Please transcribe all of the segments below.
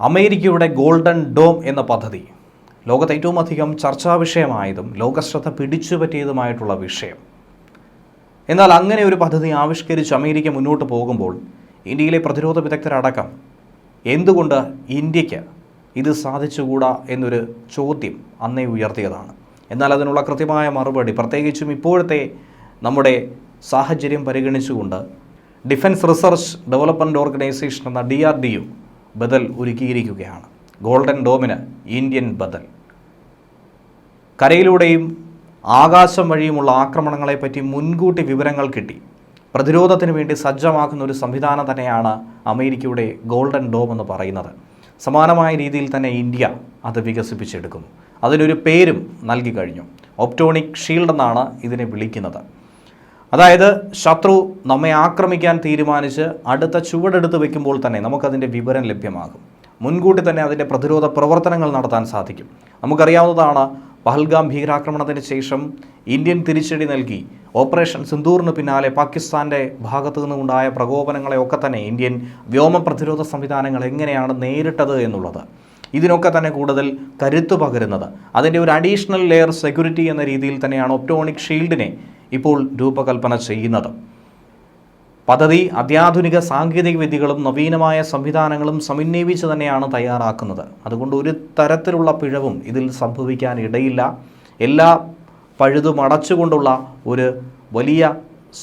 അമേരിക്കയുടെ golden dome എന്ന പദ്ധതി ലോകത്ത് ഏറ്റവും അധികം ചർച്ചാ വിഷയമായതും ലോകശ്രദ്ധ പിടിച്ചുപറ്റിയതുമായിട്ടുള്ള വിഷയം. എന്നാൽ അങ്ങനെ ഒരു പദ്ധതി ആവിഷ്കരിച്ച് അമേരിക്ക മുന്നോട്ട് പോകുമ്പോൾ ഇന്ത്യയിലെ പ്രതിരോധ വിദഗ്ധരടക്കം എന്തുകൊണ്ട് ഇന്ത്യക്ക് ഇത് സാധിച്ചുകൂടാ എന്നൊരു ചോദ്യം അന്നേ ഉയർത്തിയതാണ്. എന്നാൽ അതിനുള്ള കൃത്യമായ മറുപടി, പ്രത്യേകിച്ചും ഇപ്പോഴത്തെ നമ്മുടെ സാഹചര്യം പരിഗണിച്ചുകൊണ്ട് ഡിഫൻസ് റിസർച്ച് ഡെവലപ്മെൻറ്റ് ഓർഗനൈസേഷൻ എന്ന DRDO ബദൽ ഒരുക്കിയിരിക്കുകയാണ്. ഗോൾഡൻ ഡോമിന് ഇന്ത്യൻ ബദൽ. കരയിലൂടെയും ആകാശം വഴിയുമുള്ള ആക്രമണങ്ങളെപ്പറ്റി മുൻകൂട്ടി വിവരങ്ങൾ കിട്ടി പ്രതിരോധത്തിന് വേണ്ടി സജ്ജമാക്കുന്ന ഒരു സംവിധാനം തന്നെയാണ് അമേരിക്കയുടെ ഗോൾഡൻ ഡോം എന്ന് പറയുന്നത്. സമാനമായ രീതിയിൽ തന്നെ ഇന്ത്യ അത് വികസിപ്പിച്ചെടുക്കുന്നു. അതിനൊരു പേരും നൽകി കഴിഞ്ഞു. ഒപ്റ്റോണിക് ഷീൽഡ് എന്നാണ് ഇതിനെ വിളിക്കുന്നത്. അതായത് ശത്രു നമ്മെ ആക്രമിക്കാൻ തീരുമാനിച്ച് അടുത്ത ചുവടെടുത്ത് വയ്ക്കുമ്പോൾ തന്നെ നമുക്കതിൻ്റെ വിവരം ലഭ്യമാകും. മുൻകൂട്ടി തന്നെ അതിൻ്റെ പ്രതിരോധ പ്രവർത്തനങ്ങൾ നടത്താൻ സാധിക്കും. നമുക്കറിയാവുന്നതാണ്, പഹൽഗാം ഭീകരാക്രമണത്തിന് ശേഷം ഇന്ത്യൻ തിരിച്ചടി നൽകി ഓപ്പറേഷൻ സിന്ദൂറിന് പിന്നാലെ പാകിസ്ഥാൻ്റെ ഭാഗത്തു നിന്നുണ്ടായ പ്രകോപനങ്ങളെയൊക്കെ തന്നെ ഇന്ത്യൻ വ്യോമ പ്രതിരോധ സംവിധാനങ്ങൾ എങ്ങനെയാണ് നേരിട്ടത് എന്നുള്ളത്. ഇതിനൊക്കെ തന്നെ കൂടുതൽ കരുത്തു പകരുന്നത്, അതിൻ്റെ ഒരു അഡീഷണൽ ലെയർ സെക്യൂരിറ്റി എന്ന രീതിയിൽ തന്നെയാണ് ഒപ്റ്റോണിക് ഷീൽഡിനെ ഇപ്പോൾ രൂപകൽപ്പന ചെയ്യുന്നത്. പദ്ധതി അത്യാധുനിക സാങ്കേതിക വിദ്യകളും നവീനമായ സംവിധാനങ്ങളും സമന്വയിച്ച് തന്നെയാണ് തയ്യാറാക്കുന്നത്. അതുകൊണ്ട് ഒരു തരത്തിലുള്ള പിഴവും ഇതിൽ സംഭവിക്കാൻ ഇടയില്ല. എല്ലാ പഴുതും അടച്ചുകൊണ്ടുള്ള ഒരു വലിയ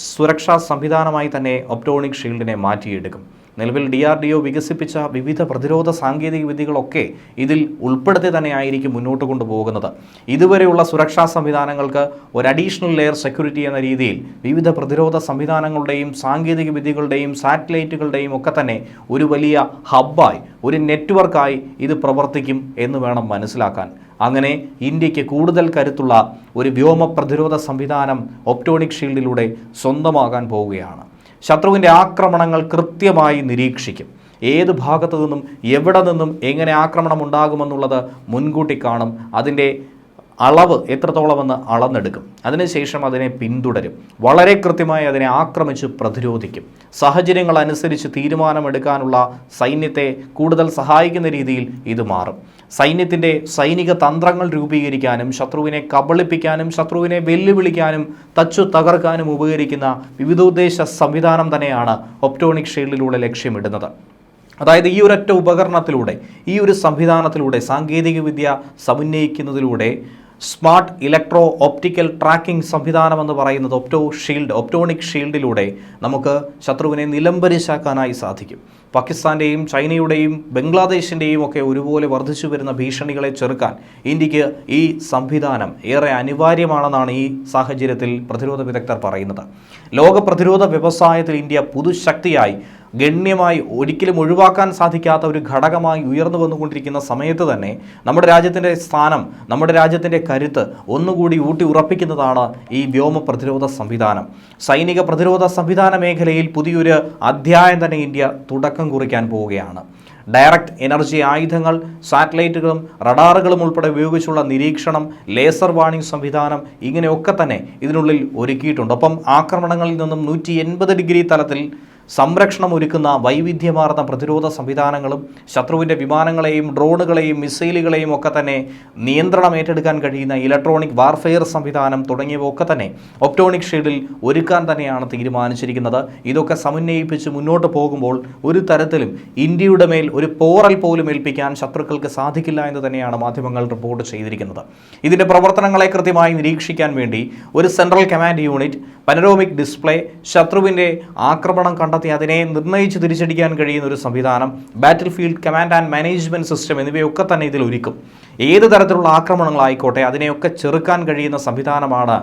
സുരക്ഷാ സംവിധാനമായി തന്നെ ഒപ്റ്റോണിക് ഷീൽഡിനെ മാറ്റിയെടുക്കും. നിലവിൽ DRDO വികസിപ്പിച്ച വിവിധ പ്രതിരോധ സാങ്കേതിക വിദ്യകളൊക്കെ ഇതിൽ ഉൾപ്പെടുത്തി തന്നെയായിരിക്കും മുന്നോട്ട് കൊണ്ടുപോകുന്നത്. ഇതുവരെയുള്ള സുരക്ഷാ സംവിധാനങ്ങൾക്ക് ഒരു അഡീഷണൽ ലെയർ സെക്യൂരിറ്റി എന്ന രീതിയിൽ വിവിധ പ്രതിരോധ സംവിധാനങ്ങളുടെയും സാങ്കേതിക വിദ്യകളുടെയും സാറ്റലൈറ്റുകളുടെയും ഒക്കെ തന്നെ ഒരു വലിയ ഹബ്ബായി, ഒരു നെറ്റ്വർക്കായി ഇത് പ്രവർത്തിക്കും എന്ന് വേണം മനസ്സിലാക്കാൻ. അങ്ങനെ ഇന്ത്യക്ക് കൂടുതൽ കരുത്തുള്ള ഒരു വ്യോമ പ്രതിരോധ സംവിധാനം ഒപ്റ്റോണിക് ഷീൽഡിലൂടെ സ്വന്തമാകാൻ പോവുകയാണ്. ശത്രുവിൻ്റെ ആക്രമണങ്ങൾ കൃത്യമായി നിരീക്ഷിക്കും. ഏത് ഭാഗത്തു നിന്നും എവിടെ നിന്നും എങ്ങനെ ആക്രമണം ഉണ്ടാകുമെന്നുള്ളത് മുൻകൂട്ടി കാണും. അതിൻ്റെ അളവ് എത്രത്തോളമെന്ന് അളന്നെടുക്കും. അതിനുശേഷം അതിനെ പിന്തുടരും. വളരെ കൃത്യമായി അതിനെ ആക്രമിച്ച് പ്രതിരോധിക്കും. സാഹചര്യങ്ങൾ അനുസരിച്ച് തീരുമാനമെടുക്കാനുള്ള സൈന്യത്തെ കൂടുതൽ സഹായിക്കുന്ന രീതിയിൽ ഇത് മാറും. സൈന്യത്തിൻ്റെ സൈനിക തന്ത്രങ്ങൾ രൂപീകരിക്കാനും ശത്രുവിനെ കബളിപ്പിക്കാനും ശത്രുവിനെ വെല്ലുവിളിക്കാനും തച്ചു തകർക്കാനും ഉപകരിക്കുന്ന വിവിധോദ്ദേശ സംവിധാനം തന്നെയാണ് ഒപ്റ്റോണിക് ഷീൽഡിലൂടെ ലക്ഷ്യമിടുന്നത്. അതായത് ഈ ഒരൊറ്റ ഉപകരണത്തിലൂടെ, ഈ ഒരു സംവിധാനത്തിലൂടെ, സാങ്കേതികവിദ്യ സമന്വയിക്കുന്നതിലൂടെ സ്മാർട്ട് ഇലക്ട്രോ ഓപ്റ്റിക്കൽ ട്രാക്കിംഗ് സംവിധാനം എന്ന് പറയുന്നത് ഒപ്റ്റോണിക് ഷീൽഡിലൂടെ നമുക്ക് ശത്രുവിനെ നിലംപരിശാക്കാനായി സാധിക്കും. പാകിസ്ഥാൻ്റെയും ചൈനയുടെയും ബംഗ്ലാദേശിൻ്റെയും ഒക്കെ ഒരുപോലെ വർദ്ധിച്ചു വരുന്ന ഭീഷണികളെ ചെറുക്കാൻ ഇന്ത്യക്ക് ഈ സംവിധാനം ഏറെ അനിവാര്യമാണെന്നാണ് ഈ സാഹചര്യത്തിൽ പ്രതിരോധ വിദഗ്ധർ പറയുന്നത്. ലോക പ്രതിരോധ വ്യവസായത്തിൽ ഇന്ത്യ പുതുശക്തിയായി ഗണ്യമായി ഒരിക്കലും ഒഴിവാക്കാൻ സാധിക്കാത്ത ഒരു ഘടകമായി ഉയർന്നു വന്നുകൊണ്ടിരിക്കുന്ന സമയത്ത് തന്നെ നമ്മുടെ രാജ്യത്തിൻ്റെ സ്ഥാനം, നമ്മുടെ രാജ്യത്തിൻ്റെ കരുത്ത് ഒന്നുകൂടി ഊട്ടി ഉറപ്പിക്കുന്നതാണ് ഈ വ്യോമ പ്രതിരോധ സംവിധാനം. സൈനിക പ്രതിരോധ സംവിധാന മേഖലയിൽ പുതിയൊരു അധ്യായം തന്നെ ഇന്ത്യ തുടക്കം കുറിക്കാൻ പോവുകയാണ്. ഡയറക്റ്റ് എനർജി ആയുധങ്ങൾ, സാറ്റലൈറ്റുകളും റഡാറുകളും ഉൾപ്പെടെ ഉപയോഗിച്ചുള്ള നിരീക്ഷണം, ലേസർ വാണിംഗ് സംവിധാനം, ഇങ്ങനെയൊക്കെ തന്നെ ഇതിനുള്ളിൽ ഒരുക്കിയിട്ടുണ്ട്. ഒപ്പം ആക്രമണങ്ങളിൽ നിന്നും 180 ഡിഗ്രി തലത്തിൽ സംരക്ഷണം ഒരുക്കുന്ന വൈവിധ്യമാർന്ന പ്രതിരോധ സംവിധാനങ്ങളും ശത്രുവിൻ്റെ വിമാനങ്ങളെയും ഡ്രോണുകളെയും മിസൈലുകളെയും ഒക്കെ തന്നെ നിയന്ത്രണം ഏറ്റെടുക്കാൻ കഴിയുന്ന ഇലക്ട്രോണിക് വാർഫെയർ സംവിധാനം തുടങ്ങിയവ ഒക്കെ തന്നെ ഒപ്റ്റോണിക് ഷീൽഡിൽ ഒരുക്കാൻ തന്നെയാണ് തീരുമാനിച്ചിരിക്കുന്നത്. ഇതൊക്കെ സമന്വയിപ്പിച്ച് മുന്നോട്ട് പോകുമ്പോൾ ഒരു തരത്തിലും ഇന്ത്യയുടെ മേൽ ഒരു പോറൽ പോലും ഏൽപ്പിക്കാൻ ശത്രുക്കൾക്ക് സാധിക്കില്ല എന്ന് തന്നെയാണ് മാധ്യമങ്ങൾ റിപ്പോർട്ട് ചെയ്തിരിക്കുന്നത്. ഇതിൻ്റെ പ്രവർത്തനങ്ങളെ കൃത്യമായി നിരീക്ഷിക്കാൻ വേണ്ടി ഒരു central command unit, panoramic display, ശത്രുവിൻ്റെ ആക്രമണം കണ്ടെത്തി അതിനെ നിർണ്ണയിച്ച് തിരിച്ചടിക്കാൻ കഴിയുന്ന ഒരു സംവിധാനം, ബാറ്റിൽ field command and management system എന്നിവയൊക്കെ തന്നെ ഇതിൽ ഒരുക്കും. ഏത് തരത്തിലുള്ള ആക്രമണങ്ങളായിക്കോട്ടെ അതിനെയൊക്കെ ചെറുക്കാൻ കഴിയുന്ന സംവിധാനമാണ്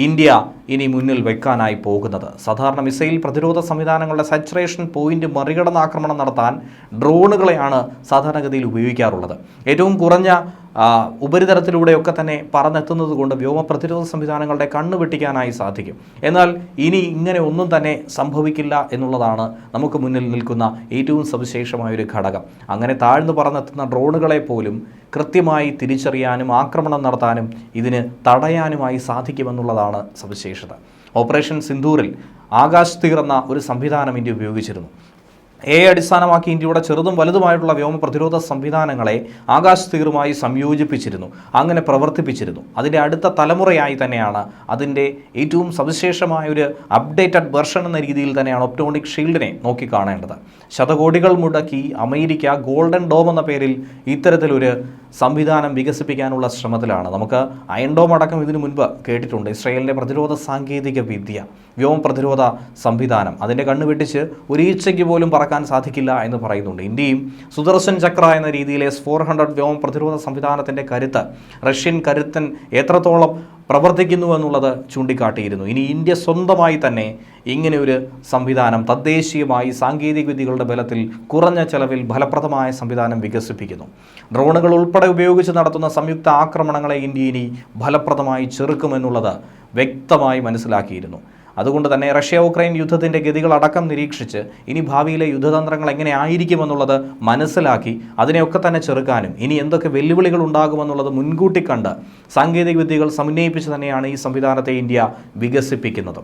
ഇന്ത്യ ഇനി മുന്നിൽ വെക്കാനായി പോകുന്നത്. സാധാരണ മിസൈൽ പ്രതിരോധ സംവിധാനങ്ങളുടെ സാച്ചുറേഷൻ പോയിന്റ് മറികടന്ന് ആക്രമണം നടത്താൻ ഡ്രോണുകളെയാണ് സാധാരണഗതിയിൽ ഉപയോഗിക്കാറുള്ളത്. ഏറ്റവും കുറഞ്ഞ ഉപരിതലത്തിലൂടെയൊക്കെ തന്നെ പറന്നെത്തുന്നത് കൊണ്ട് വ്യോമ പ്രതിരോധ സംവിധാനങ്ങളുടെ കണ്ണ് വെട്ടിക്കാനായി സാധിക്കും. എന്നാൽ ഇനി ഇങ്ങനെ ഒന്നും തന്നെ സംഭവിക്കില്ല എന്നുള്ളതാണ് നമുക്ക് മുന്നിൽ നിൽക്കുന്ന ഏറ്റവും സവിശേഷമായൊരു ഘടകം. അങ്ങനെ താഴ്ന്നു പറന്നെത്തുന്ന ഡ്രോണുകളെ പോലും കൃത്യമായി തിരിച്ചറിയാനും ആക്രമണം നടത്താനും ഇതിന് തടയാനുമായി സാധിക്കുമെന്നുള്ളതാണ് സവിശേഷത. ഓപ്പറേഷൻ സിന്ദൂറിൽ ആകാശ് തീർ എന്ന ഒരു സംവിധാനം ഇന്ത്യ ഉപയോഗിച്ചിരുന്നു. അടിസ്ഥാനമാക്കി ഇന്ത്യയുടെ ചെറുതും വലുതുമായിട്ടുള്ള വ്യോമ പ്രതിരോധ സംവിധാനങ്ങളെ ആകാശത്തീറുമായി സംയോജിപ്പിച്ചിരുന്നു, അങ്ങനെ പ്രവർത്തിപ്പിച്ചിരുന്നു. അതിൻ്റെ അടുത്ത തലമുറയായി തന്നെയാണ് അതിൻ്റെ ഏറ്റവും സവിശേഷമായ ഒരു അപ്ഡേറ്റഡ് വെർഷൻ എന്ന രീതിയിൽ തന്നെയാണ് ഒപ്റ്റോണിക് ഷീൽഡിനെ നോക്കിക്കാണേണ്ടത്. ശതകോടികൾ മുടക്കി അമേരിക്ക ഗോൾഡൻ ഡോം എന്ന പേരിൽ ഇത്തരത്തിലൊരു സംവിധാനം വികസിപ്പിക്കാനുള്ള ശ്രമത്തിലാണ്. നമുക്ക് അയൺ ഡോം അടക്കം ഇതിനു മുൻപ് കേട്ടിട്ടുണ്ട്. ഇസ്രായേലിൻ്റെ പ്രതിരോധ സാങ്കേതിക വിദ്യ, വ്യോമ പ്രതിരോധ സംവിധാനം, അതിൻ്റെ കണ്ണുവെട്ടിച്ച് ഒരു ഈച്ചയ്ക്ക് പോലും പറക്കാൻ സാധിക്കില്ല എന്ന് പറയുന്നുണ്ട്. ഇന്ത്യയും സുദർശൻ ചക്ര എന്ന രീതിയിൽ S-400 വ്യോമ പ്രതിരോധ സംവിധാനത്തിൻ്റെ കരുത്ത്, റഷ്യൻ കരുത്തൻ എത്രത്തോളം പ്രവർത്തിക്കുന്നു എന്നുള്ളത് ചൂണ്ടിക്കാട്ടിയിരുന്നു. ഇനി ഇന്ത്യ സ്വന്തമായി തന്നെ ഇങ്ങനെ ഒരു സംവിധാനം തദ്ദേശീയമായി സാങ്കേതിക വിദ്യകളുടെ ബലത്തിൽ കുറഞ്ഞ ചെലവിൽ ഫലപ്രദമായ സംവിധാനം വികസിപ്പിക്കുന്നു. ഡ്രോണുകൾ ഉൾപ്പെടെ ഉപയോഗിച്ച് നടത്തുന്ന സംയുക്ത ആക്രമണങ്ങളെ ഇന്ത്യ ഇനി ഫലപ്രദമായി ചെറുക്കുമെന്നുള്ളത് വ്യക്തമായി മനസ്സിലാക്കിയിരുന്നു. അതുകൊണ്ട് തന്നെ റഷ്യ ഉക്രൈൻ യുദ്ധത്തിൻ്റെ ഗതികളടക്കം നിരീക്ഷിച്ച് ഇനി ഭാവിയിലെ യുദ്ധതന്ത്രങ്ങൾ എങ്ങനെ ആയിരിക്കുമെന്നുള്ളത് മനസ്സിലാക്കി അതിനെയൊക്കെ തന്നെ ചെറുക്കാനും ഇനി എന്തൊക്കെ വെല്ലുവിളികൾ ഉണ്ടാകുമെന്നുള്ളത് മുൻകൂട്ടി കണ്ട് സാങ്കേതിക വിദ്യകൾ സമന്വയിപ്പിച്ച് തന്നെയാണ് ഈ സംവിധാനത്തെ ഇന്ത്യ വികസിപ്പിക്കുന്നത്.